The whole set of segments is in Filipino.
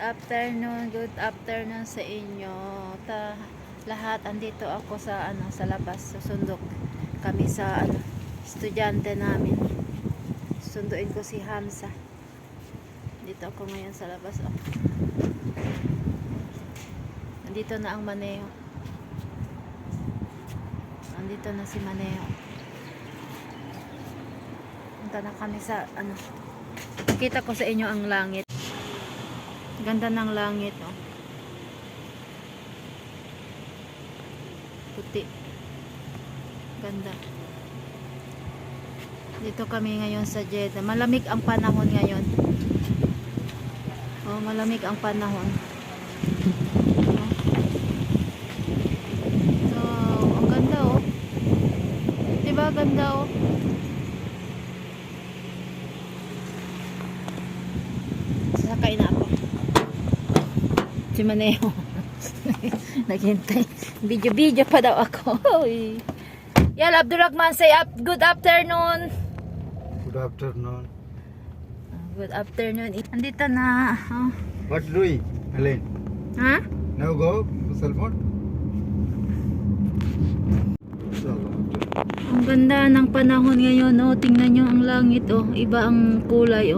Good afternoon sa inyo. Lahat andito ako sa sa labas. Susundok kami sa estudyante namin. Sunduin ko si Hamza. Dito ako ngayon sa labas. Nandito na ang Maneo. Nandito na si Maneo. Punta na kami sa Kita ko sa inyo ang langit. Ganda ng langit, puti, ganda. Dito kami ngayon sa Jeddah. Malamig ang panahon ngayon. Malamig ang panahon. So, ang ganda, diba ganda, sasakay na ako. Si Maneo naghintay, video pa daw ako. Yal Abdurrahman, say good afternoon. Good afternoon. Good afternoon. Andito na. What doing, Helen? Ha? Now go to cell phone. Ang ganda ng panahon ngayon, tingnan nyo ang langit, iba ang kulay,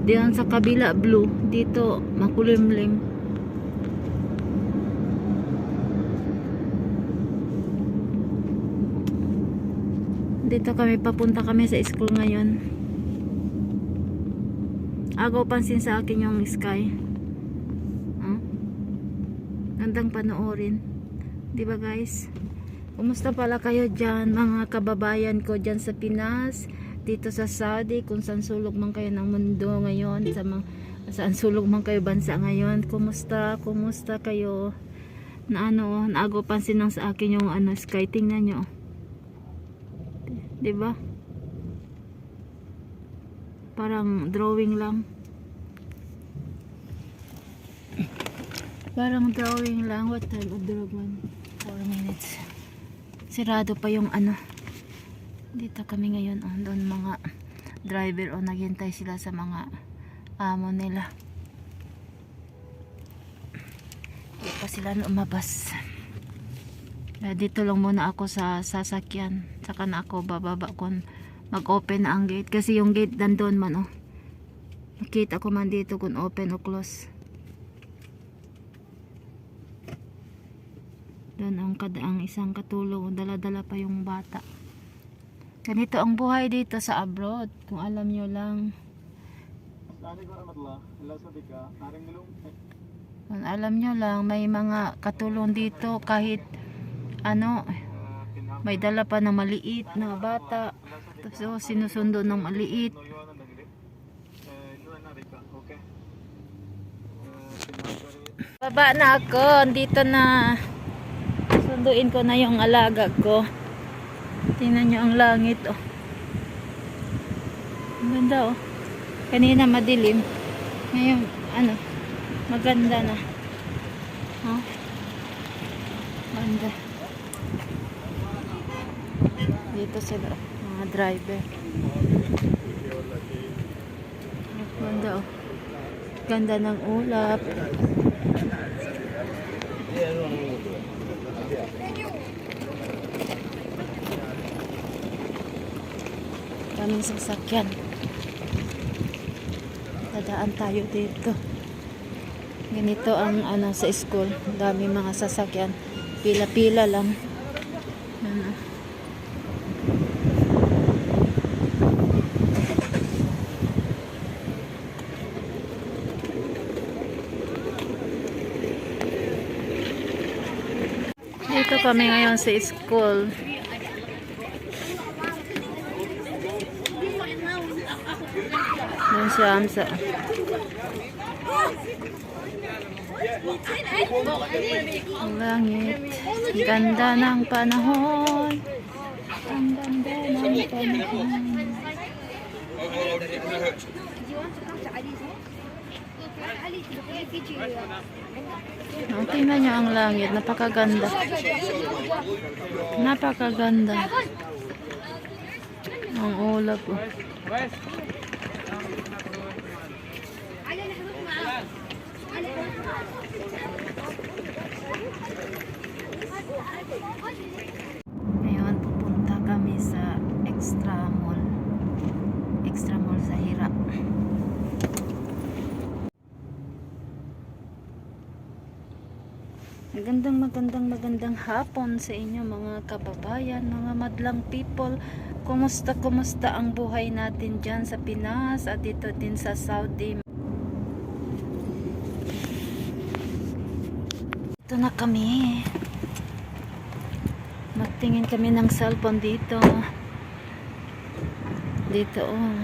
diyan sa kabila blue, dito makulimlim. Dito papunta kami sa school ngayon. Agaw pansin sa akin yung sky. Gandang panoorin. Diba guys? Kumusta pala kayo dyan, mga kababayan ko dyan sa Pinas, dito sa Saudi, kung saan sulok man kayo ng mundo ngayon, saan sulok man kayo bansa ngayon. Kumusta kayo? Naagaw pansin lang sa akin yung sky. Tingnan nyo. Diba? Parang drawing lang. What time of the 4 minutes. Sirado pa yung Dito kami ngayon, doon mga driver naghintay sila sa mga amo nila. Hindi pa sila umabas. Dito lang muna ako sa sasakyan, saka na ako bababa kung mag-open na ang gate, kasi yung gate nandun man, makita ko man dito kung open o close. Doon ang isang katulong, dala-dala pa yung bata. Ganito ang buhay dito sa abroad, kung alam nyo lang. Kung alam nyo lang, may mga katulong dito kahit may dala pa na maliit na bata, so sinusundo ng maliit. Baba na ako, dito na. Sunduin ko na yung alaga ko. Tingnan nyo ang langit, ang ganda, kanina madilim, ngayon maganda na, ganda. Dito sila, mga driver. Ganda, ganda ng ulap. Daming sasakyan. Dadaan tayo dito. Ganito ang sa school. Daming mga sasakyan. Pila-pila lang. Dito kami ngayon sa school. Doon si Hamza. Ang langit. Ganda ng panahon. Ang ganda ng panahon. Tingnan nyo ang langit. Napakaganda. Napakaganda. Ang ulap. Ngayon pupunta kami sa Extra Mall. Extra Mall sa Hira. Magandang hapon sa inyo mga kababayan, mga madlang people. Kumusta ang buhay natin dyan sa Pinas at dito din sa Saudi. Ito na kami. Magtingin kami ng cellphone dito. Dito oh.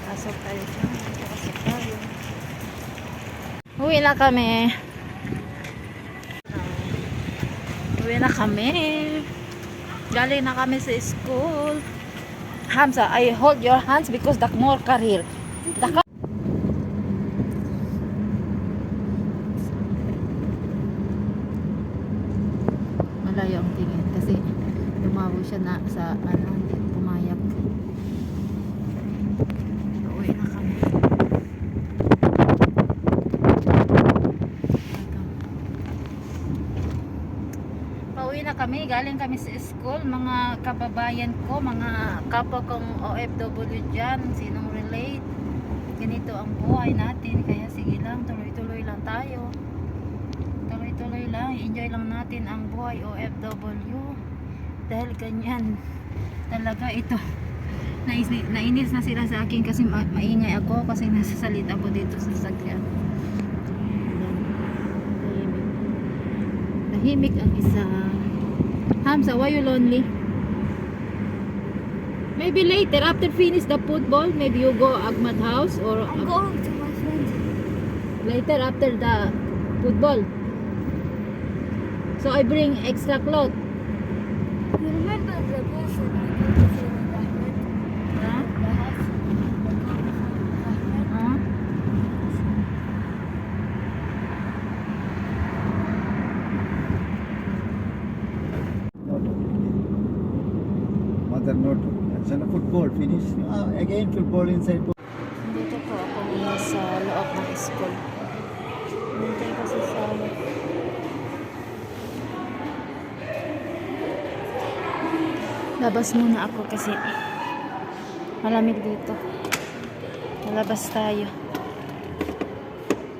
Pasok tayo dyan. Pasok tayo. Uwi na kami. Uwi na kami. Galing na kami sa school. Hamza, I hold your hands because the more career. Malayo ang tingin kasi lumawo siya na sa ano, hindi pumayag. Uwi na kami. Pauwi na kami, galing kami sa school, mga kababayan ko, mga kapwa kong OFW dyan, sinong relate. Ganito ang buhay natin, kaya sige lang, tuloy-tuloy lang tayo. Tuloy-tuloy lang, enjoy lang natin ang buhay OFW. Dahil ganyan, talaga ito. Nainis na sila sa akin kasi maingay ako, kasi nasasalit ako dito sa sakyan. Tahimik ang isa. Hamza, why you lonely? Maybe later, after finish the football, maybe you go Ahmad house or I'm going to my friend. later after the football. So I bring extra clothes. You remember the person I go to see with Ahmed? Huh? The house? Huh? Mother note. Action football finish. Again football inside. Dito po ako ngayon sa loob ng school. Nantay ko si Sally. Labas muna ako kasi malamig dito. Lalabas tayo.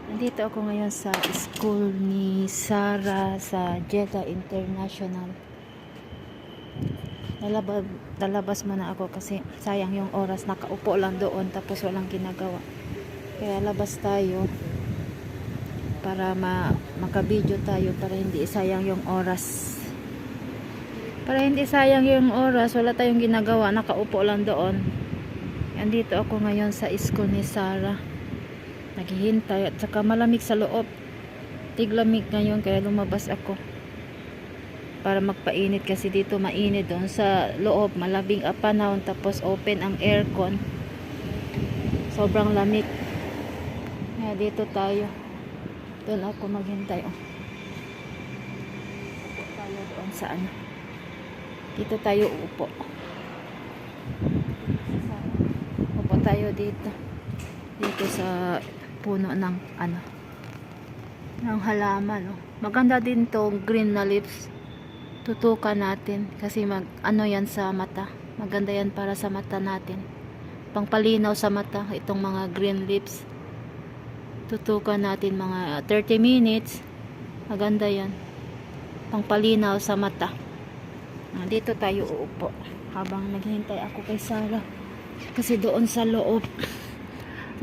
Nandito ako ngayon sa school ni Sarah sa Jeddah International. Lalabas muna ako kasi sayang yung oras, nakaupo lang doon tapos walang ginagawa, kaya labas tayo para makabidyo tayo para hindi sayang yung oras, wala tayong ginagawa, nakaupo lang doon. Andito ako ngayon sa school ni Sarah, naghihintay at saka malamig sa loob, tiglamig ngayon kaya lumabas ako para magpainit kasi dito mainit, doon sa loob malabing panahon tapos open ang aircon, sobrang lamig. Kaya dito tayo, doon ako maghintay. Tayo doon sa ano, dito tayo upo tayo dito sa puno ng ano, ng halaman. Maganda din tong green na leaves. Tutukan natin kasi ano yan sa mata, maganda yan para sa mata natin, pangpalinaw sa mata itong mga green leaves. Tutukan natin mga 30 minutes, maganda yan, pangpalinaw sa mata. Dito tayo uupo habang naghihintay ako kay Sarah kasi doon sa loob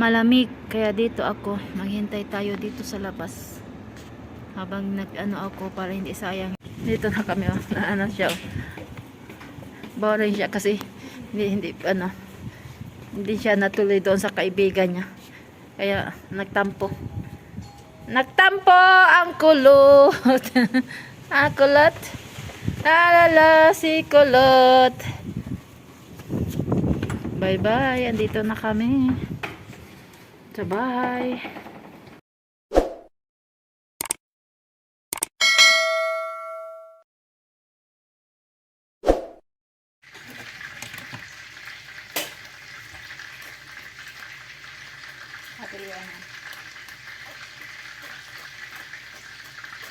malamig, kaya dito ako maghintay tayo dito sa labas habang nag-ano ako para hindi sayang. Dito na kami, na ano siya, boring siya kasi hindi siya natuloy doon sa kaibigan niya, kaya nagtampo ang kulot. Kulot, alala si kulot. Bye bye, andito na kami sa bahay. ano.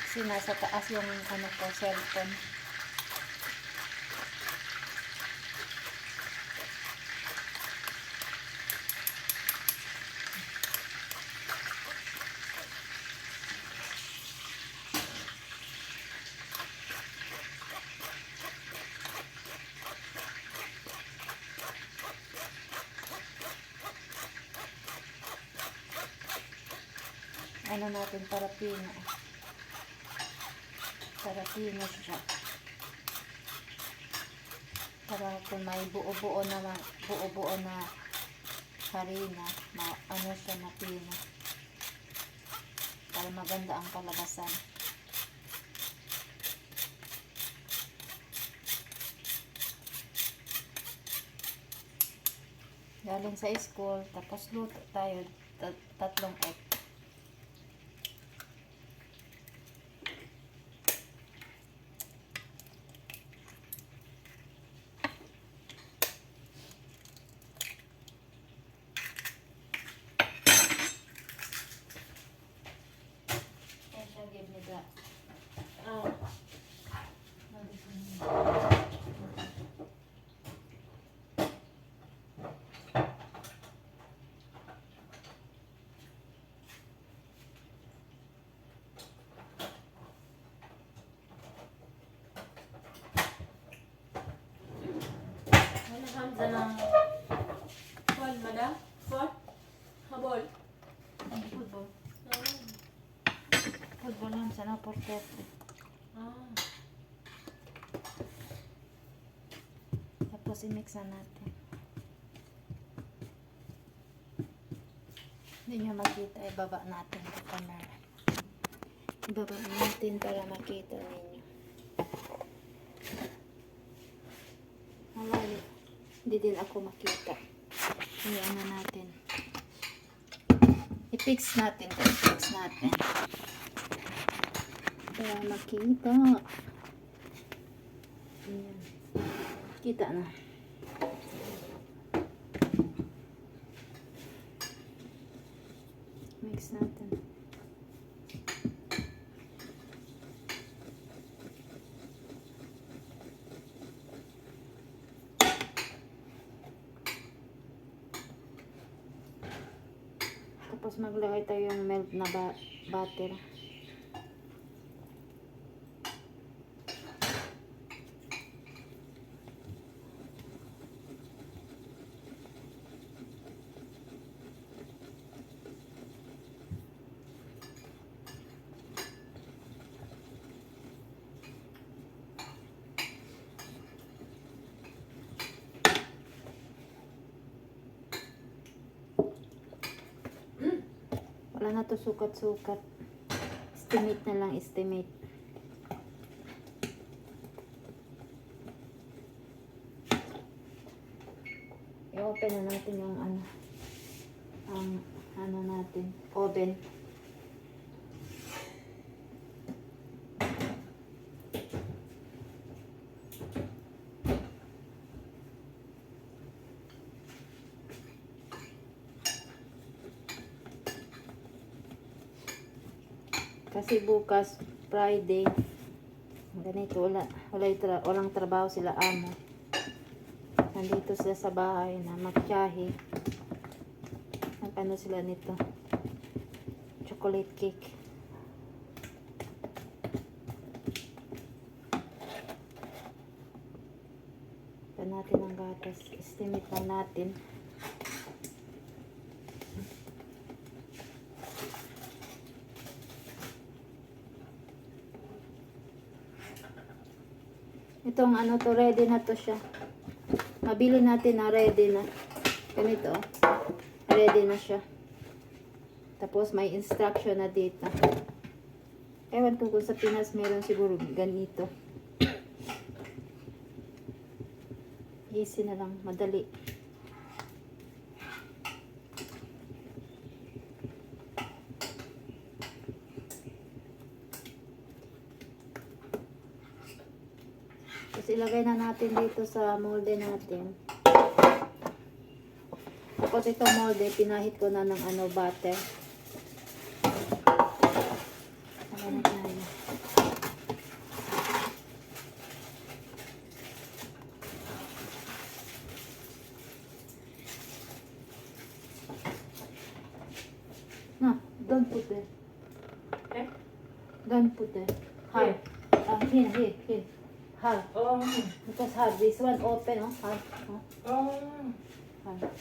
Kasi nasa taas yung ano ko, cellphone. Ano natin, parapino. Parapino siya. Para kung may buo-buo na harina, ano siya, mapino. Para maganda ang kalabasan. Galing sa school, tapos luto tayo, tatlong egg. Give me that. Oh. Ano Hamza ng Paul, madam? Paul? Habol? Football. Football lang sana, portete. Ah. Tapos i-mix na natin. Hindi nyo makita, ibaba natin sa camera. Ibaba natin para makita ninyo. Malayo. Hindi din ako makita. Iyan na natin. I-fix natin. I-fix natin. Para makita. Ayan. Kita na. Mix natin. Tapos maglagay tayo yung melt na butter. Wala na to sukat-sukat. Estimate na lang, estimate. I-open na natin yung ano natin, oven. Kasi bukas, Friday, ganito, walang trabaho sila amo. Nandito sila sa bahay na magtiyahe. Ano sila nito? Chocolate cake. Pa natin ang gatas. Estimate lang natin. Itong ano to, ready na to siya. Mabili natin na ready na. Ganito. Ready na siya. Tapos may instruction na dito. Ewan ko kung sa Pinas meron siguro ganito. Easy na lang. Madali. Tapos ilagay na natin dito sa molde natin. Tapos ito molde, pinahit ko na ng ano, butter. Ayan na tayo. No, don't put there. Eh? Don't put there. Hard. Here. Hard. Oh. Because hard. This one open, oh. Hard. Oh, Oh. hard.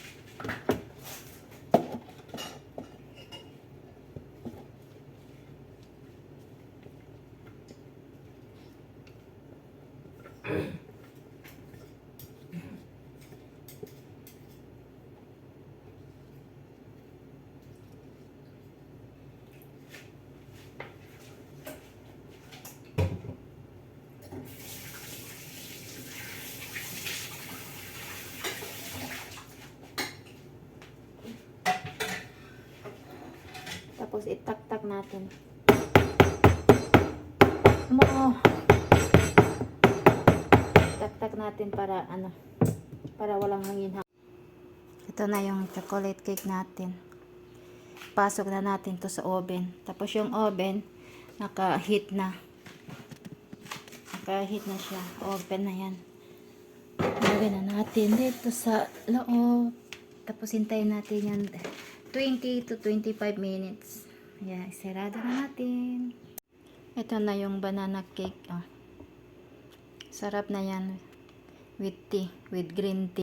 Tapos itak-tak natin. Tak-tak natin para ano, para walang hangin. Ito na yung chocolate cake natin. Pasok na natin to sa oven. Tapos yung oven naka-heat na. Naka-heat na siya. Open na yan. Lagyan na natin dito sa loob. Tapos hintayin natin yan 20 to 25 minutes. Ayan, isarado na natin. Ito na yung banana cake. Oh. Sarap na yan with tea, with green tea.